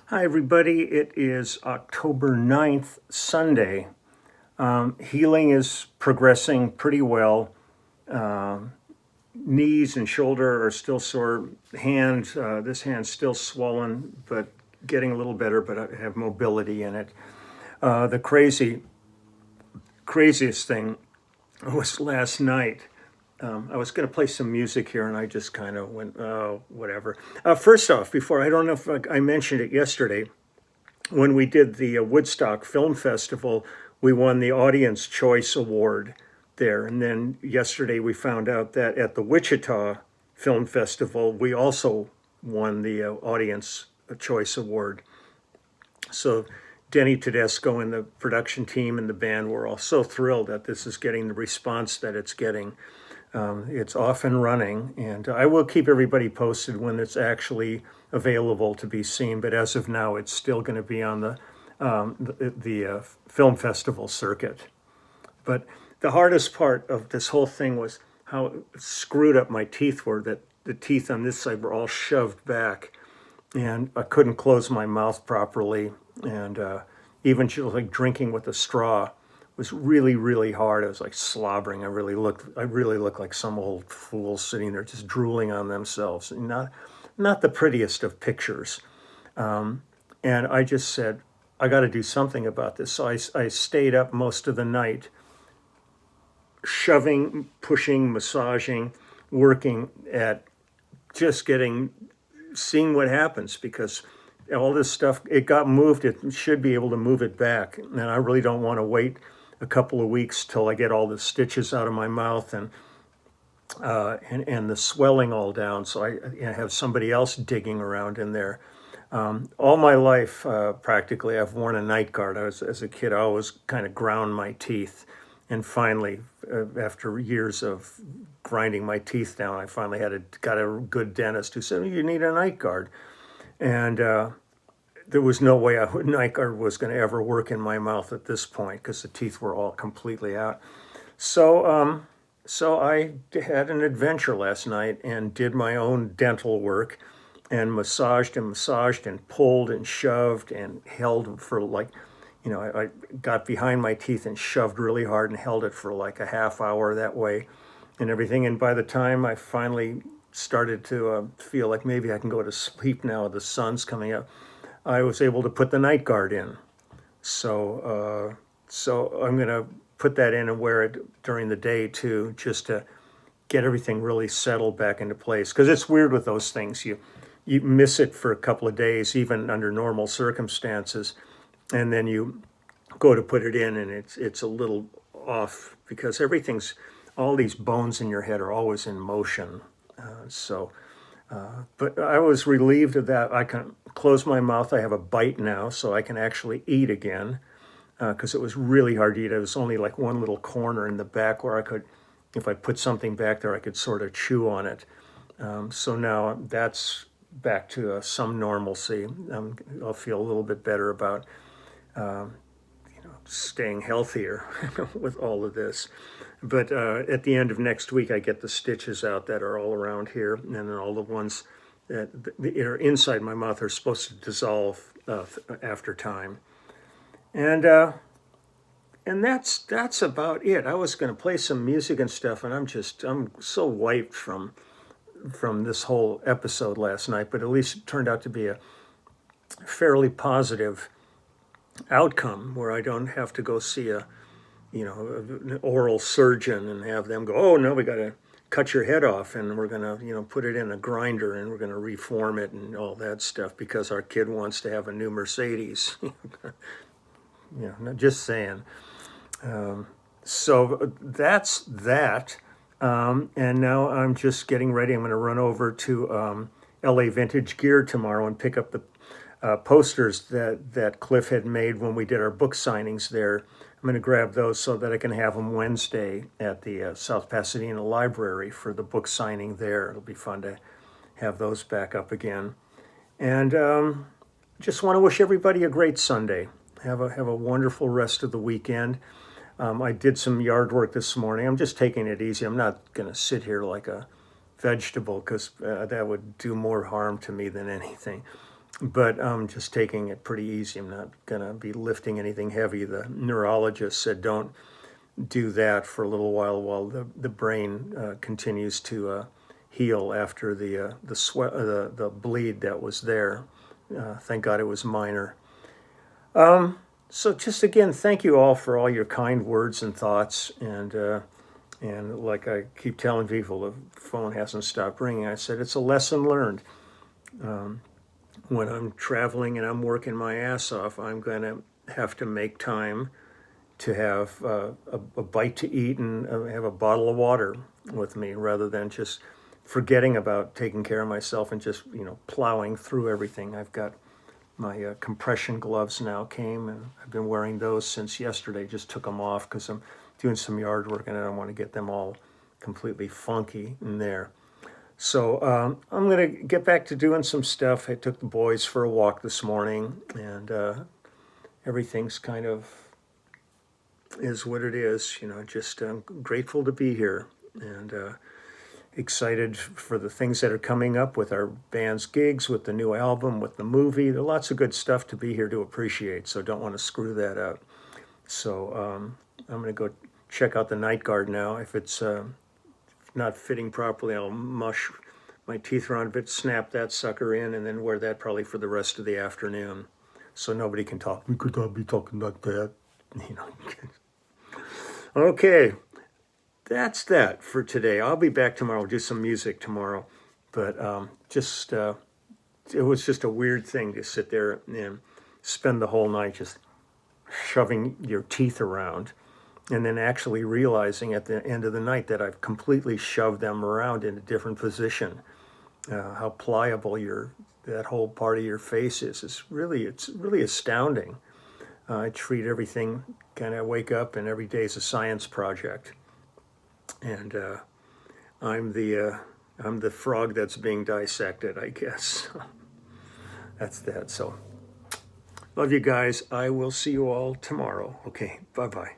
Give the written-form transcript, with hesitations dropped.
Hi, everybody. It is October 9th, Sunday. Healing is progressing pretty well. Knees and shoulder are still sore. This hand's still swollen, but getting a little better, but I have mobility in it. The craziest thing was last night. I was going to play some music here, and I just kind of went, oh, whatever. First off, I don't know if I mentioned it yesterday, when we did the Woodstock Film Festival, we won the Audience Choice Award there. And then yesterday we found out that at the Wichita Film Festival, we also won the Audience Choice Award. So Denny Tedesco and the production team and the band were all so thrilled that this is getting the response that it's getting. It's off and running, and I will keep everybody posted when it's actually available to be seen. But as of now, it's still going to be on the film festival circuit. But the hardest part of this whole thing was how screwed up my teeth were. That the teeth on this side were all shoved back, and I couldn't close my mouth properly, and even just like drinking with a straw was really, really hard. I was like slobbering. I really looked like some old fool sitting there just drooling on themselves. Not the prettiest of pictures. And I just said, I got to do something about this. So I stayed up most of the night, shoving, pushing, massaging, working at just seeing what happens, because all this stuff, it got moved. It should be able to move it back. And I really don't want to wait a couple of weeks till I get all the stitches out of my mouth and the swelling all down, so I have somebody else digging around in there. All my life, practically, I've worn a night guard. As a kid, I always kind of ground my teeth, and finally, after years of grinding my teeth down, I finally got a good dentist who said, "You need a night guard," and there was no way a night guard was going to ever work in my mouth at this point because the teeth were all completely out. So I had an adventure last night and did my own dental work and massaged and pulled and shoved and held for I got behind my teeth and shoved really hard and held it for like a half hour that way and everything. And by the time I finally started to feel like maybe I can go to sleep now, the sun's coming up, I was able to put the night guard in. So I'm going to put that in and wear it during the day too, just to get everything really settled back into place. Because it's weird with those things. You miss it for a couple of days, even under normal circumstances, and then you go to put it in, and it's a little off because all these bones in your head are always in motion. But I was relieved of that. I can close my mouth. I have a bite now, so I can actually eat again, because it was really hard to eat. It was only like one little corner in the back where I could, if I put something back there, I could sort of chew on it. So now that's back to some normalcy. I'll feel a little bit better about staying healthier with all of this. But at the end of next week, I get the stitches out that are all around here, and then all the ones that are inside my mouth are supposed to dissolve after time. And that's about it. I was going to play some music and stuff, and I'm so wiped from this whole episode last night. But at least it turned out to be a fairly positive outcome where I don't have to go see an oral surgeon and have them go, "Oh no, we got to cut your head off and we're going to put it in a grinder and we're going to reform it and all that stuff because our kid wants to have a new Mercedes." Just saying. So that's that. And now I'm just getting ready. I'm going to run over to LA Vintage Gear tomorrow and pick up the posters that Cliff had made when we did our book signings there. I'm going to grab those so that I can have them Wednesday at the South Pasadena Library for the book signing there. It'll be fun to have those back up again. And just want to wish everybody a great Sunday. Have a wonderful rest of the weekend. I did some yard work this morning. I'm just taking it easy. I'm not going to sit here like a vegetable because that would do more harm to me than anything. but I'm just taking it pretty easy. I'm not going to be lifting anything heavy. The neurologist said don't do that for a little while the brain continues to heal after the sweat the bleed that was there. Thank God it was minor. So just again, thank you all for all your kind words and thoughts. And like I keep telling people, the phone hasn't stopped ringing. I said it's a lesson learned. When I'm traveling and I'm working my ass off, I'm going to have to make time to have a bite to eat and have a bottle of water with me, rather than just forgetting about taking care of myself and just plowing through everything. I've got my compression gloves now came, and I've been wearing those since yesterday. Just took them off because I'm doing some yard work and I don't want to get them all completely funky in there. So I'm going to get back to doing some stuff. I took the boys for a walk this morning, and everything's kind of is what it is. Just grateful to be here, and excited for the things that are coming up with our band's gigs, with the new album, with the movie. There are lots of good stuff to be here to appreciate, so don't want to screw that up. So I'm going to go check out the night guard now. If it's not fitting properly, I'll mush my teeth around a bit, snap that sucker in, and then wear that probably for the rest of the afternoon, so nobody can talk. We could not be talking like that, Okay, that's that for today. I'll be back tomorrow. I'll do some music tomorrow, but it was just a weird thing to sit there and spend the whole night just shoving your teeth around, and then actually realizing at the end of the night that I've completely shoved them around in a different position. How pliable that whole part of your face is. It's really astounding. I treat everything, kind of wake up and every day is a science project. And I'm the frog that's being dissected, I guess. That's that. So love you guys. I will see you all tomorrow. Okay, bye-bye.